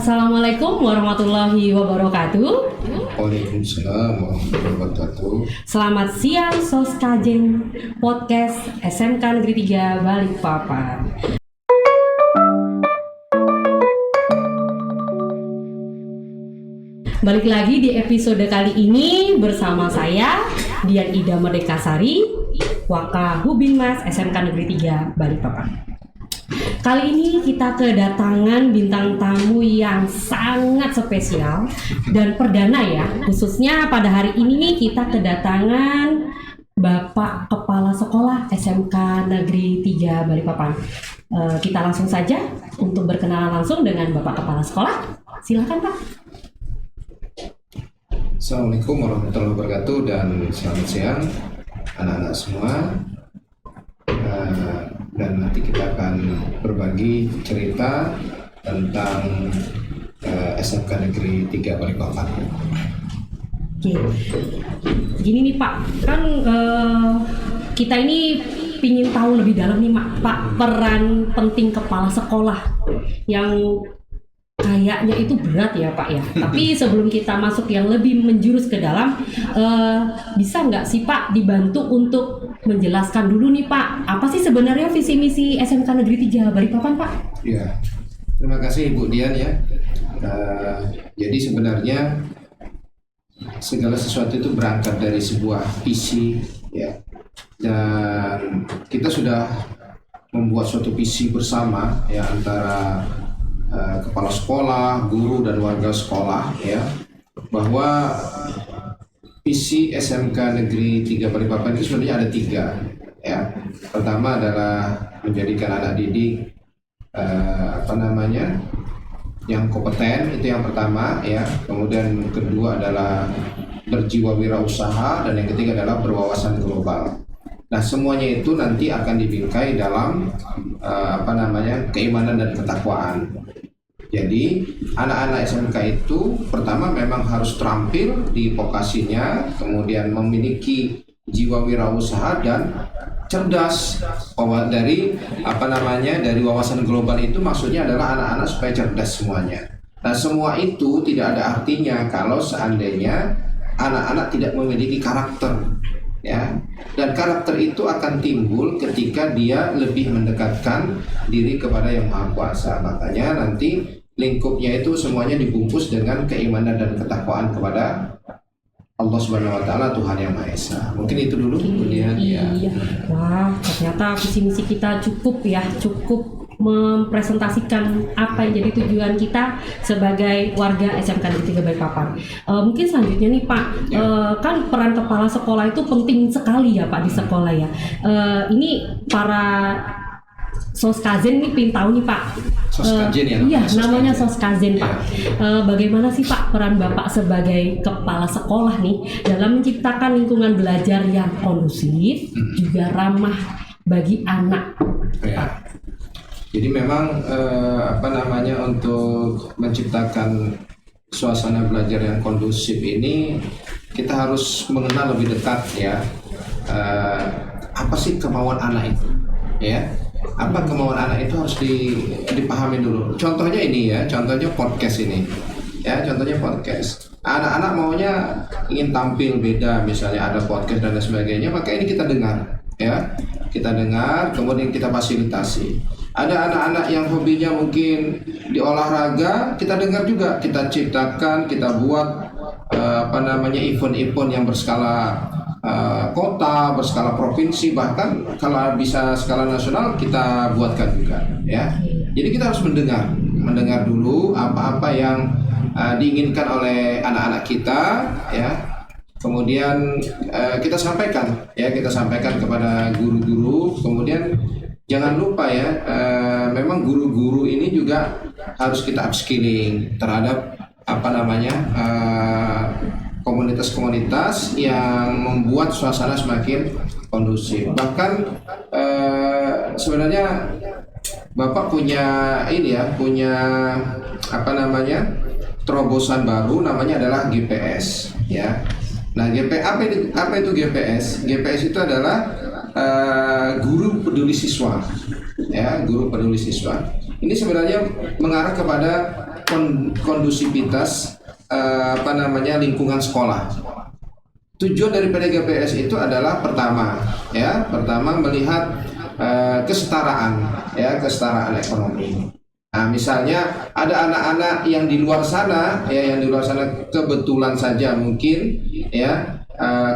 Assalamualaikum warahmatullahi wabarakatuh. Waalaikumsalam warahmatullahi wabarakatuh. Selamat siang Soskajen Podcast SMK Negeri 3 Balikpapan. Balik lagi di episode kali ini bersama saya Dian Ida Merdekasari, Wakahubinmas SMK Negeri 3 Balikpapan. Kali ini kita kedatangan bintang tamu yang sangat spesial dan perdana ya. Khususnya pada hari ini nih kita kedatangan Bapak Kepala Sekolah SMK Negeri 3 Balikpapan. Kita langsung saja untuk berkenalan langsung dengan Bapak Kepala Sekolah. Silakan Pak. Assalamualaikum warahmatullahi wabarakatuh dan selamat siang anak-anak semua. Dan nanti kita akan berbagi cerita tentang SMK Negeri 3 Balikpapan. Oke, gini nih Pak, kan kita ini pingin tahu lebih dalam nih Pak, peran penting kepala sekolah yang kayaknya itu berat ya Pak ya. Tapi sebelum kita masuk yang lebih menjurus ke dalam, bisa nggak sih Pak dibantu untuk menjelaskan dulu nih Pak, apa sih sebenarnya visi misi SMK Negeri 3 Balikpapan Pak? Ya, terima kasih Ibu Dian ya. Jadi sebenarnya segala sesuatu itu berangkat dari sebuah visi ya. Dan kita sudah membuat suatu visi bersama ya antara kepala sekolah, guru dan warga sekolah ya, bahwa visi SMK Negeri 3 Balikpapan itu sebenarnya ada 3 ya. Pertama adalah menjadikan anak didik yang kompeten, itu yang pertama ya. Kemudian kedua adalah berjiwa wirausaha dan yang ketiga adalah berwawasan global. Nah, semuanya itu nanti akan dibingkai dalam keimanan dan ketakwaan. Jadi anak-anak SMK itu pertama memang harus terampil di vokasinya, kemudian memiliki jiwa wirausaha dan cerdas. Dari wawasan global itu maksudnya adalah anak-anak supaya cerdas semuanya. Nah, semua itu tidak ada artinya kalau seandainya anak-anak tidak memiliki karakter ya. Dan karakter itu akan timbul ketika dia lebih mendekatkan diri kepada Yang Maha Kuasa. Makanya nanti lingkupnya itu semuanya dibungkus dengan keimanan dan ketakwaan kepada Allah Subhanahu wa taala, Tuhan Yang Maha Esa. Mungkin itu dulu kemudian ya. Wah, ternyata visi misi kita cukup mempresentasikan apa yang jadi tujuan kita sebagai warga SMK Negeri 3 Balikpapan. Mungkin selanjutnya nih Pak, kan peran kepala sekolah itu penting sekali ya Pak di sekolah ya. Ini para Soskajen nih pengen tahu nih Pak. Soskajen ya? Iya, namanya Soskajen Pak. Bagaimana sih Pak peran Bapak sebagai kepala sekolah nih dalam menciptakan lingkungan belajar yang kondusif, juga ramah bagi anak? Ya. Jadi memang untuk menciptakan suasana belajar yang kondusif ini kita harus mengenal lebih dekat ya. Apa sih kemauan anak itu? Ya. Apa kemauan anak itu harus dipahami dulu. Contohnya ini ya, contohnya podcast ini. Ya, contohnya podcast. Anak-anak maunya ingin tampil beda, misalnya ada podcast dan lain sebagainya, maka ini kita dengar, ya. Kita dengar, kemudian kita fasilitasi. Ada anak-anak yang hobinya mungkin di olahraga, kita dengar juga, kita ciptakan, kita buat event-event yang berskala kota, berskala provinsi, bahkan kalau bisa skala nasional kita buatkan juga ya. Jadi kita harus mendengar dulu apa-apa yang diinginkan oleh anak-anak kita ya. Kemudian kita sampaikan kepada guru-guru. Kemudian jangan lupa ya, memang guru-guru ini juga harus kita upskilling terhadap komunitas-komunitas yang membuat suasana semakin kondusif. Bahkan sebenarnya Bapak punya terobosan baru, namanya adalah GPS ya. Nah, apa itu GPS? GPS itu adalah guru peduli siswa ya, guru peduli siswa. Ini sebenarnya mengarah kepada kondusivitas lingkungan sekolah. Tujuan dari PDGPS itu adalah pertama melihat kesetaraan ekonomi. Nah, misalnya ada anak-anak yang di luar sana kebetulan saja mungkin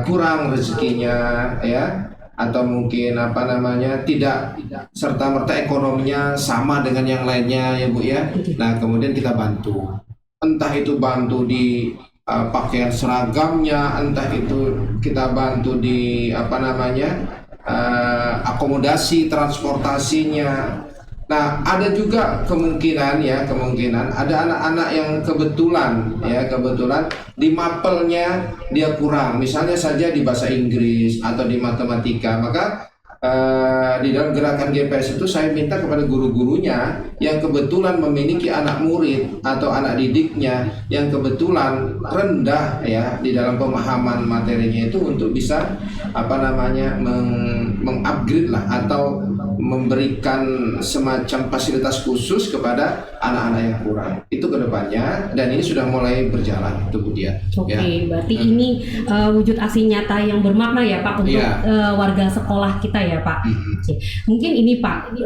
kurang rezekinya atau mungkin tidak serta-merta ekonominya sama dengan yang lainnya ya Bu ya. Nah, kemudian kita bantu. Entah itu bantu di pakaian seragamnya, entah itu kita bantu di akomodasi transportasinya. Nah, ada juga kemungkinan ada anak-anak yang kebetulan di mapelnya dia kurang, misalnya saja di bahasa Inggris atau di matematika, maka di dalam gerakan GPS itu saya minta kepada guru-gurunya yang kebetulan memiliki anak murid atau anak didiknya yang kebetulan rendah di dalam pemahaman materinya itu untuk bisa mengupgrade atau memberikan semacam fasilitas khusus kepada anak-anak yang kurang. Itu kedepannya, dan ini sudah mulai berjalan kemudian. Oke, berarti ini wujud aksi nyata yang bermakna ya Pak untuk warga sekolah kita ya Pak. Oke. Mungkin ini Pak,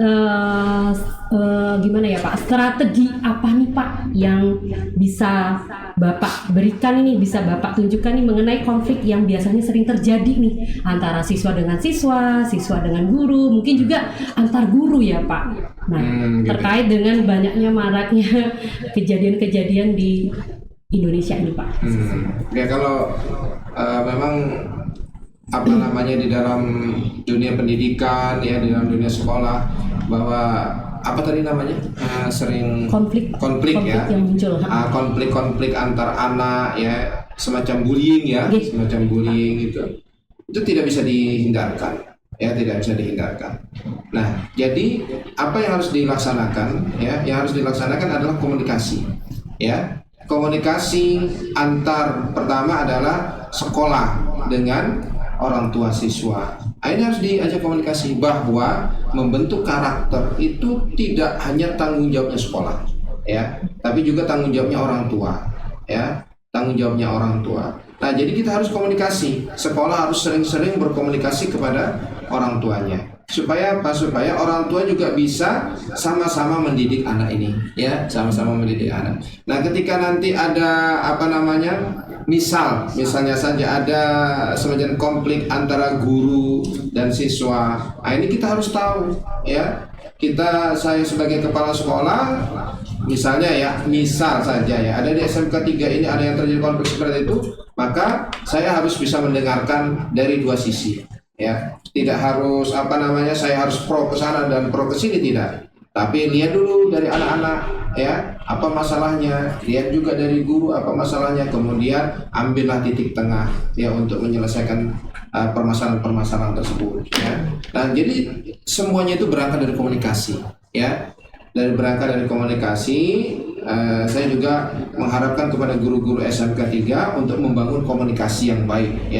gimana ya Pak, strategi apa nih Pak yang bisa Bapak berikan ini, bisa Bapak tunjukkan nih mengenai konflik yang biasanya sering terjadi nih antara siswa dengan siswa, siswa dengan guru, mungkin juga antar guru ya Pak. Nah, terkait dengan banyaknya maraknya kejadian-kejadian di Indonesia ini Pak. Ya kalau memang di dalam dunia pendidikan di dalam dunia sekolah bahwa sering konflik yang muncul. Konflik antar anak semacam bullying itu tidak bisa dihindarkan. Tidak bisa dihindarkan. Nah, jadi apa yang harus dilaksanakan? Yang harus dilaksanakan adalah komunikasi. Komunikasi pertama adalah sekolah dengan orang tua siswa. Ini harus diajak komunikasi bahwa membentuk karakter itu tidak hanya tanggung jawabnya sekolah, tapi juga tanggung jawabnya orang tua, tanggung jawabnya orang tua. Nah, jadi kita harus komunikasi. Sekolah harus sering-sering berkomunikasi kepada orang tuanya. Supaya apa? Supaya orang tua juga bisa sama-sama mendidik anak ini, sama-sama mendidik anak. Nah, ketika nanti ada misalnya saja ada semacam konflik antara guru dan siswa. Nah, ini kita harus tahu, saya sebagai kepala sekolah, misal saja ada di SMK 3 ini ada yang terjadi konflik seperti itu, maka saya harus bisa mendengarkan dari dua sisi. Tidak harus saya harus pro ke sana dan pro ke sini, tidak. Tapi lihat dulu dari anak-anak apa masalahnya, lihat juga dari guru apa masalahnya, kemudian ambillah titik tengah untuk menyelesaikan permasalahan-permasalahan tersebut. Nah, jadi semuanya itu berangkat dari komunikasi, berangkat dari komunikasi. Saya juga mengharapkan kepada guru-guru SMK 3 untuk membangun komunikasi yang baik,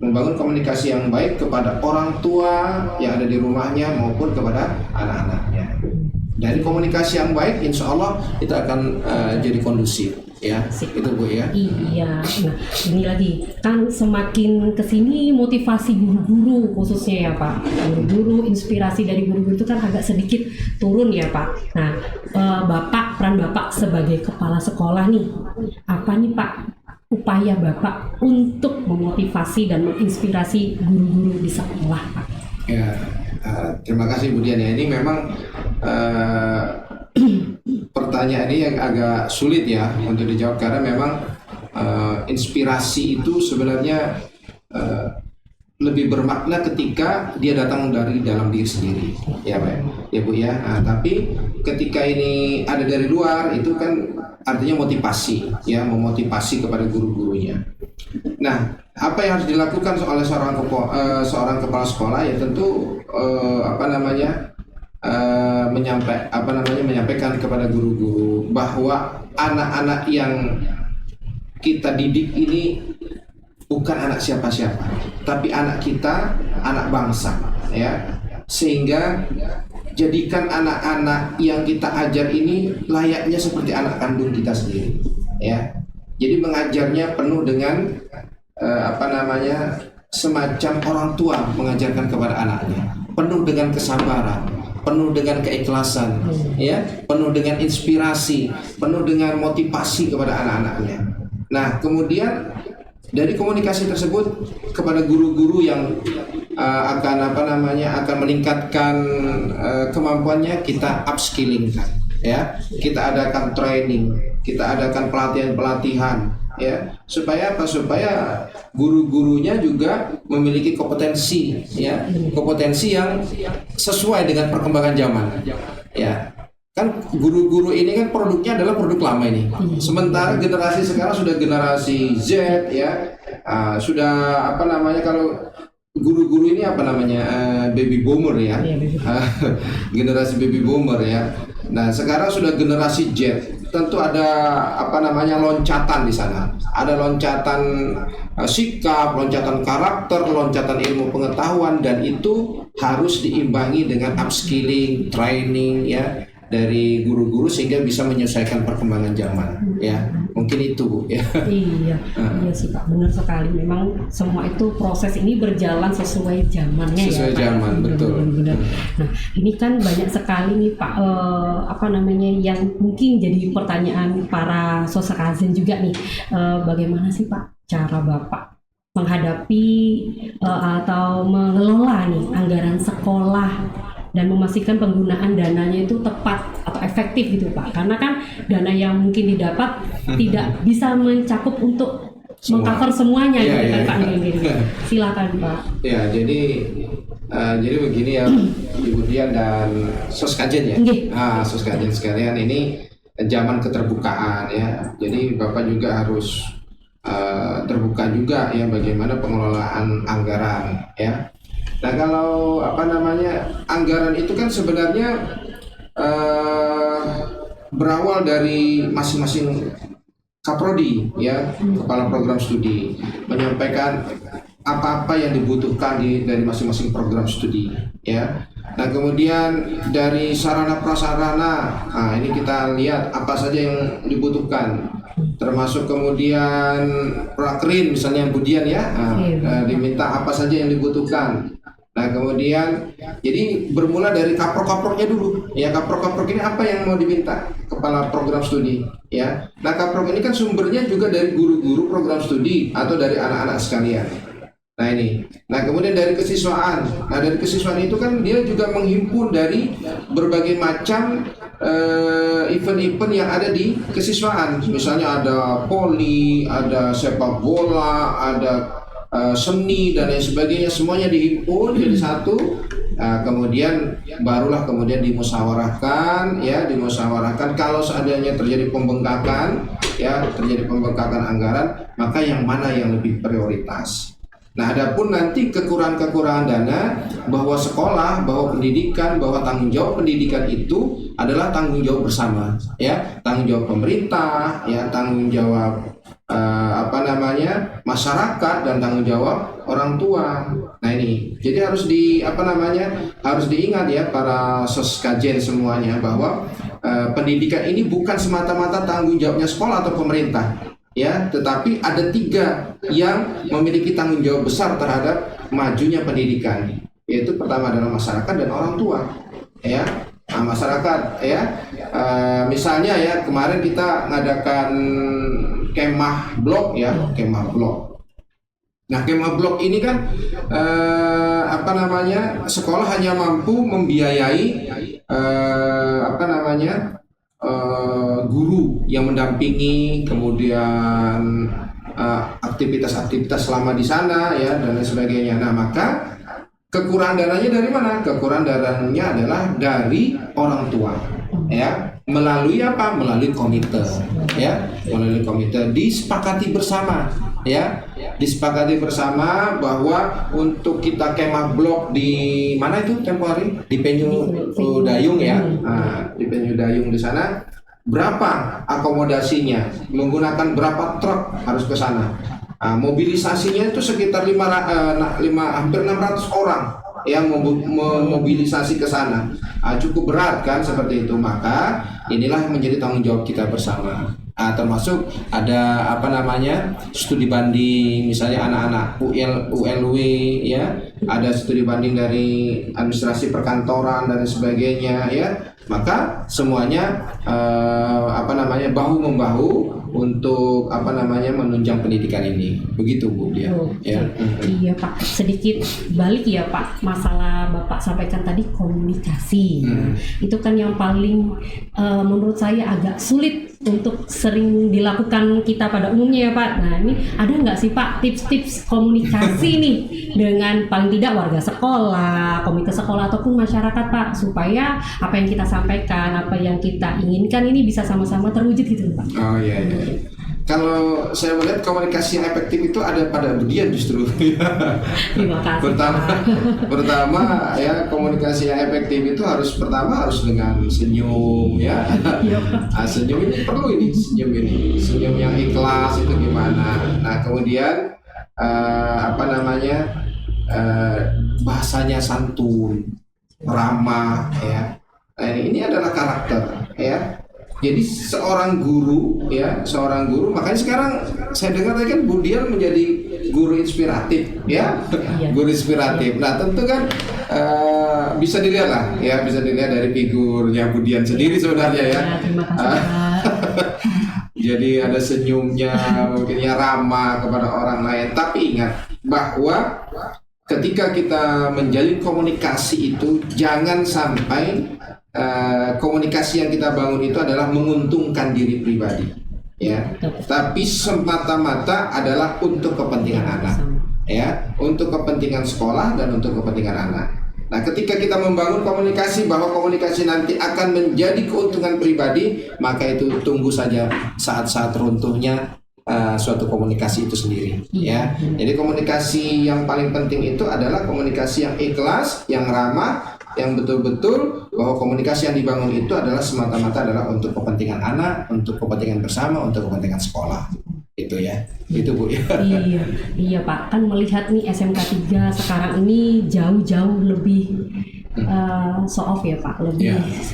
membangun komunikasi yang baik kepada orang tua yang ada di rumahnya maupun kepada anak-anaknya. Dari komunikasi yang baik, insya Allah itu akan jadi kondusif, itu Bu ya. Iya. Nah, ini lagi kan semakin kesini motivasi guru-guru khususnya ya Pak. Guru-guru, inspirasi dari guru-guru itu kan agak sedikit turun ya Pak. Nah, peran Bapak sebagai kepala sekolah nih, apa nih Pak upaya Bapak untuk memotivasi dan menginspirasi guru-guru di sekolah Pak? Terima kasih Bu Dian. Ini memang pertanyaan ini yang agak sulit untuk dijawab, karena memang inspirasi itu sebenarnya lebih bermakna ketika dia datang dari dalam diri sendiri, Pak Bu ya. Tapi ketika ini ada dari luar, itu kan artinya motivasi, memotivasi kepada guru-gurunya. Nah, apa yang harus dilakukan oleh seorang kepala sekolah? Ya tentu menyampaikan kepada guru-guru bahwa anak-anak yang kita didik ini bukan anak siapa-siapa, tapi anak kita, anak bangsa, sehingga jadikan anak-anak yang kita ajar ini layaknya seperti anak kandung kita sendiri, ya. Jadi mengajarnya penuh dengan semacam orang tua mengajarkan kepada anaknya, penuh dengan kesabaran, penuh dengan keikhlasan, ya, penuh dengan inspirasi, penuh dengan motivasi kepada anak-anaknya. Nah, kemudian dari komunikasi tersebut kepada guru-guru yang akan meningkatkan kemampuannya, kita upskilling kan, ya, kita adakan training, kita adakan pelatihan, ya, supaya apa? Supaya guru-gurunya juga memiliki kompetensi, ya, kompetensi yang sesuai dengan perkembangan zaman, ya. Kan guru-guru ini kan produknya adalah produk lama ini. Sementara generasi sekarang sudah generasi Z, ya, sudah kalau guru-guru ini baby boomer, ya, generasi baby boomer, ya. Nah, sekarang sudah generasi Z. Tentu ada loncatan di sana. Ada loncatan sikap, loncatan karakter, loncatan ilmu pengetahuan, dan itu harus diimbangi dengan upskilling, training, ya, dari guru-guru sehingga bisa menyesuaikan perkembangan zaman, ya. Mungkin itu, Bu, ya. Iya sih Pak, benar sekali. Memang semua itu proses ini berjalan sesuai zamannya, sesuai ya Pak. Zaman, betul. Benar. Nah, ini kan banyak sekali nih Pak, yang mungkin jadi pertanyaan para sosekazen juga nih. Bagaimana sih Pak cara Bapak menghadapi atau mengelola nih anggaran sekolah dan memastikan penggunaan dananya itu tepat atau efektif gitu Pak, karena kan dana yang mungkin didapat tidak bisa mencakup untuk mengcover semuanya, gitu kan Pak. Silakan Pak. Ya, jadi begini ya, Ibu Dian dan Soskajen, ya. Soskajen sekalian, ini zaman keterbukaan, ya. Jadi Bapak juga harus terbuka juga, ya, bagaimana pengelolaan anggaran, ya. Nah, kalau anggaran itu kan sebenarnya berawal dari masing-masing kaprodi, ya, kepala program studi menyampaikan apa-apa yang dibutuhkan dari masing-masing program studi, ya. Nah, kemudian dari sarana prasarana, ini kita lihat apa saja yang dibutuhkan, termasuk kemudian prakrin misalnya yang Budian, ya, diminta apa saja yang dibutuhkan. Nah, kemudian jadi bermula dari kaprok-kaproknya dulu, ya. Kaprok-kaprok ini apa yang mau diminta kepala program studi, ya. Nah, kaprok ini kan sumbernya juga dari guru-guru program studi atau dari anak-anak sekalian. Nah, ini. Nah, kemudian dari kesiswaan. Nah, dari kesiswaan itu kan dia juga menghimpun dari berbagai macam event-event yang ada di kesiswaan. Misalnya ada poli, ada sepak bola, ada seni dan lain sebagainya, semuanya dihimpun jadi satu. Kemudian barulah dimusyawarahkan, ya, kalau seandainya terjadi pembengkakan, ya, anggaran, maka yang mana yang lebih prioritas. Nah, adapun nanti kekurangan dana, bahwa sekolah, bahwa pendidikan, bahwa tanggung jawab pendidikan itu adalah tanggung jawab bersama, ya, tanggung jawab pemerintah, ya, tanggung jawab masyarakat, dan tanggung jawab orang tua. Nah, ini jadi harus diingat, ya, para soskajen semuanya, bahwa pendidikan ini bukan semata-mata tanggung jawabnya sekolah atau pemerintah, ya, tetapi ada 3 yang memiliki tanggung jawab besar terhadap majunya pendidikan, yaitu pertama adalah masyarakat dan orang tua, ya. Nah, masyarakat, ya, misalnya, ya, kemarin kita ngadakan kemah blok, ya, kemah blok. Nah, kemah blok ini kan sekolah hanya mampu membiayai guru yang mendampingi, kemudian aktivitas-aktivitas selama di sana, ya, dan lain sebagainya. Nah, maka kekurangan dananya dari mana? Kekurangan dananya adalah dari orang tua, ya. Melalui apa? Melalui komite, ya. Melalui komite disepakati bersama, ya. Disepakati bersama bahwa untuk kita kemah blok di mana itu tempo hari? Di Penyu Dayung, ya. Nah, di Penyu Dayung di sana berapa akomodasinya? Menggunakan berapa truk harus ke sana? Mobilisasinya itu sekitar hampir 600 orang, yang memobilisasi ke sana. Cukup berat kan seperti itu, maka inilah menjadi tanggung jawab kita bersama. Termasuk ada studi banding, misalnya anak-anak ULW ya, ada studi banding dari administrasi perkantoran dan sebagainya ya, maka semuanya bahu membahu untuk menunjang pendidikan ini, begitu Bu ya. Ya. Iya Pak, sedikit balik ya Pak, masalah Bapak sampaikan tadi komunikasi. Itu kan yang paling menurut saya agak sulit untuk sering dilakukan kita pada umumnya ya Pak. Nah ini ada nggak sih Pak tips-tips komunikasi nih dengan paling tidak warga sekolah, komite sekolah ataupun masyarakat Pak, supaya apa yang kita sampaikan, apa yang kita inginkan ini bisa sama-sama terwujud gitu Pak. Oh iya. Kalau saya melihat komunikasi yang efektif itu ada pada Budian justru. Terima kasih. Pertama ya, komunikasi yang efektif itu harus dengan senyum ya. Senyum ini perlu senyum yang ikhlas itu gimana. Nah kemudian bahasanya santun, ramah ya. Nah, ini adalah karakter ya. Jadi seorang guru, makanya sekarang saya dengar tadi kan Budian menjadi guru inspiratif ya. Guru inspiratif. Nah tentu kan bisa dilihat dari figurnya Budian sendiri sebenarnya ya. Terima kasih. Jadi ada senyumnya, mungkinnya ramah kepada orang lain. Tapi ingat bahwa ketika kita menjalin komunikasi itu jangan sampai komunikasi yang kita bangun itu adalah menguntungkan diri pribadi, ya. Tapi semata-mata adalah untuk kepentingan anak, ya, untuk kepentingan sekolah dan untuk kepentingan anak. Nah, ketika kita membangun komunikasi bahwa komunikasi nanti akan menjadi keuntungan pribadi, maka itu tunggu saja saat-saat runtuhnya suatu komunikasi itu sendiri, ya. Jadi komunikasi yang paling penting itu adalah komunikasi yang ikhlas, yang ramah, yang betul-betul bahwa komunikasi yang dibangun itu adalah semata-mata adalah untuk kepentingan anak, untuk kepentingan bersama, untuk kepentingan sekolah. Itu ya, itu Bu. Iya Pak, kan melihat nih SMK 3 sekarang ini jauh-jauh lebih show off ya Pak,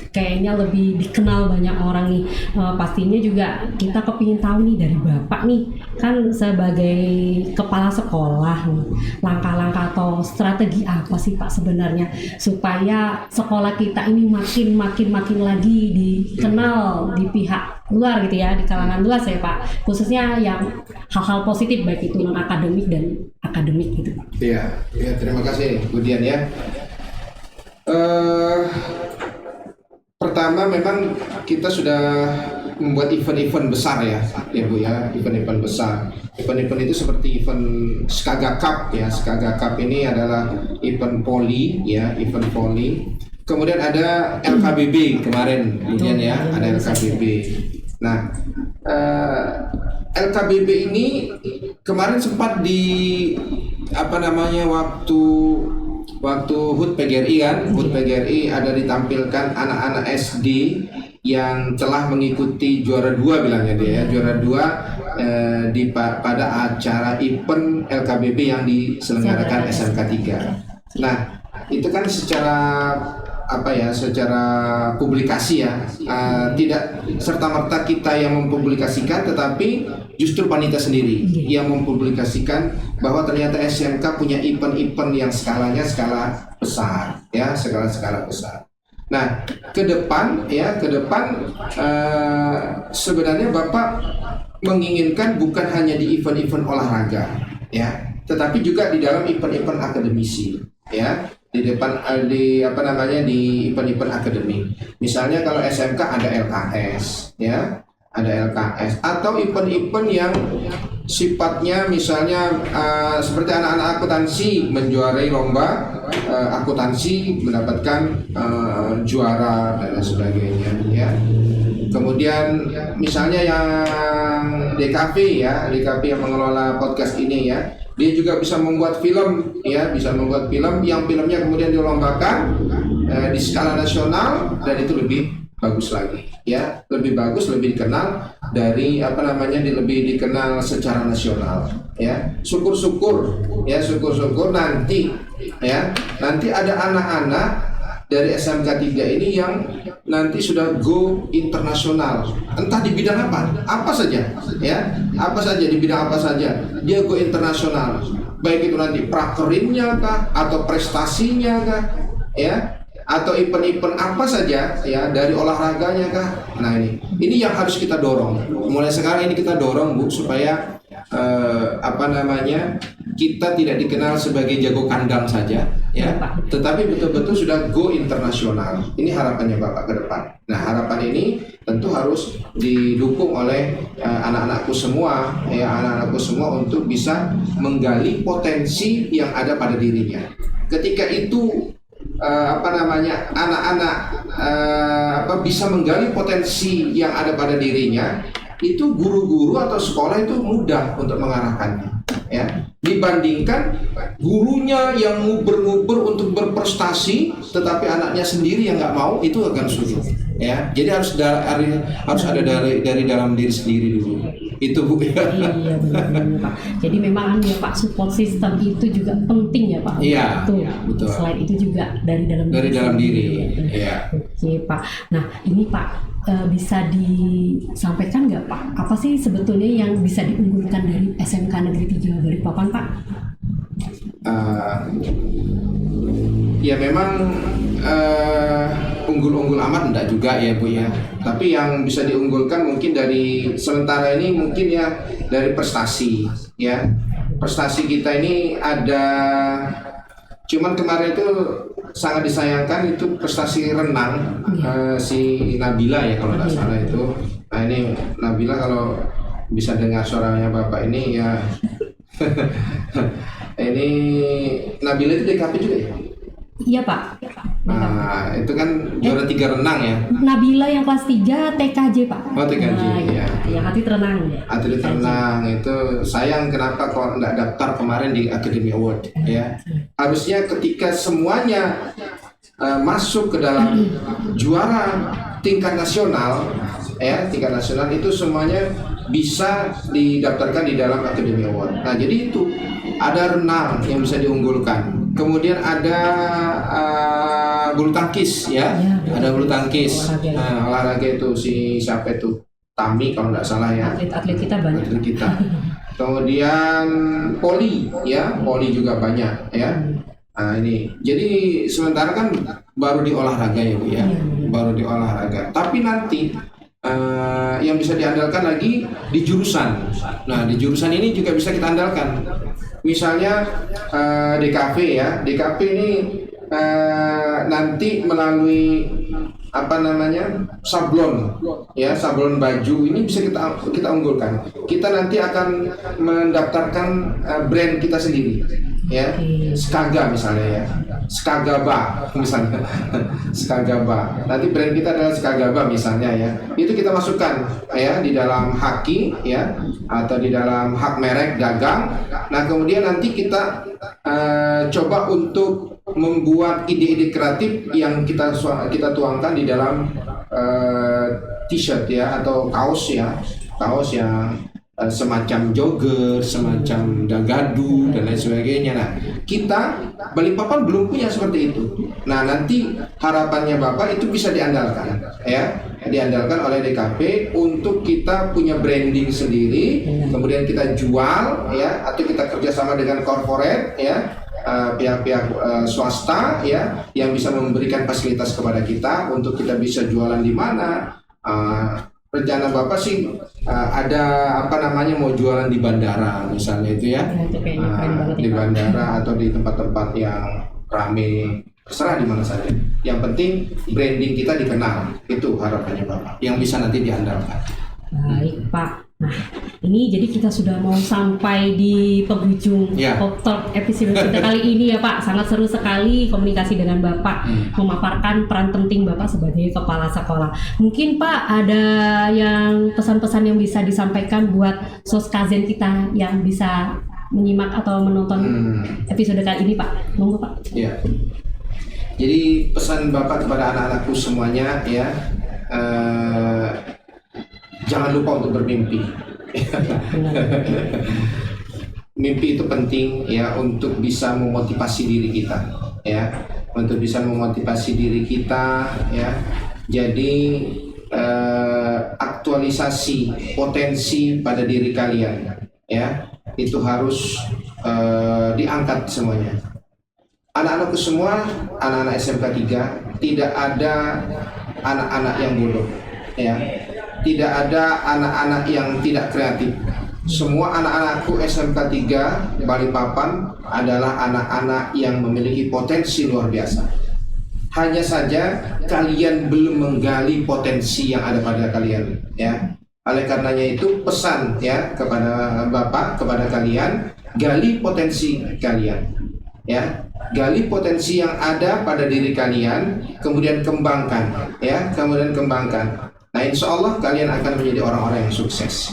kayaknya lebih dikenal banyak orang nih. Pastinya juga kita kepingin tahu nih dari Bapak nih, kan sebagai kepala sekolah nih, langkah-langkah atau strategi apa sih Pak sebenarnya supaya sekolah kita ini makin lagi dikenal di pihak luar gitu ya, di kalangan luas ya Pak, khususnya yang hal-hal positif baik itu non akademik dan akademik gitu Pak. Iya, terima kasih Budian ya. Pertama memang kita sudah membuat event-event besar ya Bu ya, event-event besar. Event-event itu seperti event Skaga Cup ya. Skaga Cup ini adalah event voli ya, event voli. Kemudian ada LKBB kemarin, kemudian ya ada LKBB. Nah, LKBB ini kemarin sempat waktu HUT PGRI kan, HUT PGRI ada ditampilkan anak-anak SD yang telah mengikuti juara 2 bilangnya dia ya, juara 2 pada acara event LKBB yang diselenggarakan SMK 3. Nah, itu kan secara publikasi ya, tidak serta-merta kita yang mempublikasikan, tetapi justru panitia sendiri yang mempublikasikan bahwa ternyata SMK punya event-event yang skala besar ya, skala besar. Nah, ke depan sebenarnya Bapak menginginkan bukan hanya di event-event olahraga ya, tetapi juga di dalam event-event akademisi ya. Di event-event akademik. Misalnya kalau SMK ada LKS ya, ada LKS atau event-event yang sifatnya misalnya seperti anak-anak akuntansi menjuarai lomba akuntansi, mendapatkan juara dan sebagainya ya. Kemudian misalnya yang DKV ya, DKV yang mengelola podcast ini ya, dia juga bisa membuat film ya, yang filmnya kemudian dilombakan di skala nasional dan itu lebih bagus lagi, ya, lebih bagus, lebih dikenal dari lebih dikenal secara nasional, ya. Syukur-syukur, ya, syukur-syukur nanti, ya, nanti ada anak-anak dari SMK 3 ini yang nanti sudah go internasional, entah di bidang apa saja, ya, apa saja di bidang apa saja, dia go internasional, baik itu nanti prakerinnya kah, atau prestasinya kah, ya, atau event-event apa saja, ya, dari olahraganya kah. Nah, ini yang harus kita dorong. Mulai sekarang ini kita dorong, Bu, supaya kita tidak dikenal sebagai jago kandang saja, ya, tetapi betul-betul sudah go internasional. Ini harapannya Bapak ke depan. Nah, harapan ini tentu harus didukung oleh anak-anakku semua, ya, anak-anakku semua untuk bisa menggali potensi yang ada pada dirinya. Ketika itu anak-anak bisa menggali potensi yang ada pada dirinya, itu guru-guru atau sekolah itu mudah untuk mengarahkannya, ya, dibandingkan gurunya yang nguber-nguber untuk berprestasi tetapi anaknya sendiri yang nggak mau, itu akan sulit, ya. Jadi harus ada dari dalam diri sendiri dulu, itu, Bu. Iya, benar Pak. Jadi memang ya Pak, support system itu juga penting ya Pak. Iya, betul. Selain itu juga dari dalam diri. Iya. Oke Pak. Nah ini Pak, bisa disampaikan nggak Pak, apa sih sebetulnya yang bisa diunggulkan dari SMK Negeri 3 Balikpapan Pak? Ya memang unggul-unggul amat enggak juga ya, Bu, ya. Tapi yang bisa diunggulkan mungkin dari sementara ini mungkin ya dari prestasi, ya. Prestasi kita ini ada, cuman kemarin itu sangat disayangkan itu prestasi renang, si Nabila ya kalau nggak salah itu. Nah, ini Nabila kalau bisa dengar suaranya Bapak ini, ya. Ini Nabila itu DKP juga ya? Iya Pak. Nah, itu kan juara 3 renang ya. Nabila yang kelas 3 TKJ Pak. Oh, TKJ, ya. Yang atlet renang. Atlet renang itu sayang kenapa kok nggak daftar kemarin di Academy Award, ya. Harusnya ketika semuanya masuk ke dalam juara tingkat nasional, ya, tingkat nasional itu semuanya bisa didaftarkan di dalam Academy Award. Nah, jadi itu ada renang yang bisa diunggulkan. Kemudian ada bulu tangkis, ya, ada bulu tangkis. Nah, olahraga itu siapa itu? Tami kalau nggak salah, ya. Atlet kita banyak. Atlet kita. Kemudian poli, ya, poli juga banyak, ya. Nah, ini. Jadi sementara kan baru di olahraga ya, Bu, ya. Baru di olahraga. Tapi nanti yang bisa diandalkan lagi di jurusan. Nah, di jurusan ini juga bisa kita andalkan. Misalnya DKV, ya. DKV ini nanti melalui sablon, ya, sablon baju ini bisa kita unggulkan. Kita nanti akan mendaftarkan brand kita sendiri, ya. Skaga misalnya, ya, Skagaba misalnya. Skagaba, nanti brand kita adalah Skagaba misalnya, ya. Itu kita masukkan, ya, di dalam haki, ya, atau di dalam hak merek dagang. Nah, kemudian nanti kita coba untuk membuat ide-ide kreatif yang kita tuangkan di dalam t-shirt, ya, atau kaos, ya, kaos yang semacam jogger, semacam dagadu dan lain sebagainya. Nah, kita Balikpapan belum punya seperti itu. Nah, nanti harapannya Bapak itu bisa diandalkan, ya, diandalkan oleh DKP untuk kita punya branding sendiri, kemudian kita jual, ya, atau kita kerjasama dengan corporate, ya, pihak-pihak swasta, ya, yang bisa memberikan fasilitas kepada kita untuk kita bisa jualan di mana. Rencana Bapak sih ada mau jualan di bandara misalnya itu, ya, di bandara atau di tempat-tempat yang rame, terserah di mana saja. Yang penting branding kita dikenal, itu harapannya Bapak yang bisa nanti diandalkan. Baik Pak. Nah, ini jadi kita sudah mau sampai di penghujung talk episode kita kali ini ya Pak. Sangat seru sekali komunikasi dengan Bapak, memaparkan peran penting Bapak sebagai kepala sekolah. Mungkin Pak ada yang pesan-pesan yang bisa disampaikan buat soskazen kita yang bisa menyimak atau menonton episode kali ini Pak. Monggo Pak. Ya. Jadi pesan Bapak kepada anak-anakku semuanya, ya, eh, jangan lupa untuk bermimpi. Mimpi itu penting ya untuk bisa memotivasi diri kita ya, untuk bisa memotivasi diri kita ya. Jadi aktualisasi potensi pada diri kalian ya, itu harus diangkat semuanya. Anak-anakku semua, anak-anak SMK 3, tidak ada anak-anak yang bodoh ya. Tidak ada anak-anak yang tidak kreatif. Semua anak-anakku SMK 3 Balikpapan adalah anak-anak yang memiliki potensi luar biasa. Hanya saja kalian belum menggali potensi yang ada pada kalian ya. Oleh karenanya itu pesan ya kepada Bapak, kepada kalian, gali potensi kalian ya. Gali potensi yang ada pada diri kalian, kemudian kembangkan ya, kemudian kembangkan. Nah, insya Allah kalian akan menjadi orang-orang yang sukses.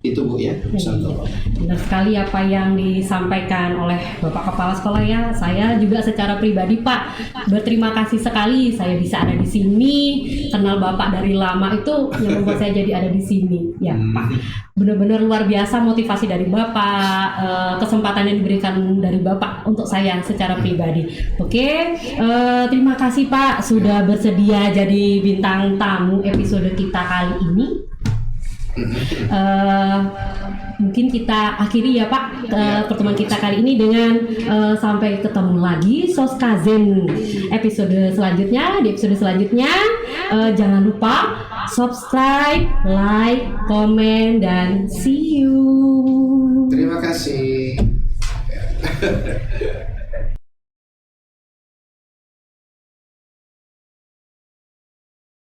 Itu Bu ya. Benar sekali apa yang disampaikan oleh Bapak Kepala Sekolah ya. Saya juga secara pribadi Pak berterima kasih sekali saya bisa ada di sini. Kenal Bapak dari lama itu yang membuat saya jadi ada di sini ya Pak. Benar-benar luar biasa motivasi dari Bapak, kesempatan yang diberikan dari Bapak untuk saya secara pribadi. Oke, terima kasih Pak sudah bersedia jadi bintang tamu episode kita kali ini. Mungkin kita akhiri ya Pak pertemuan kita kali ini dengan sampai ketemu lagi Soskazen episode selanjutnya. Di episode selanjutnya jangan lupa subscribe, like, komen, dan see you. Terima kasih.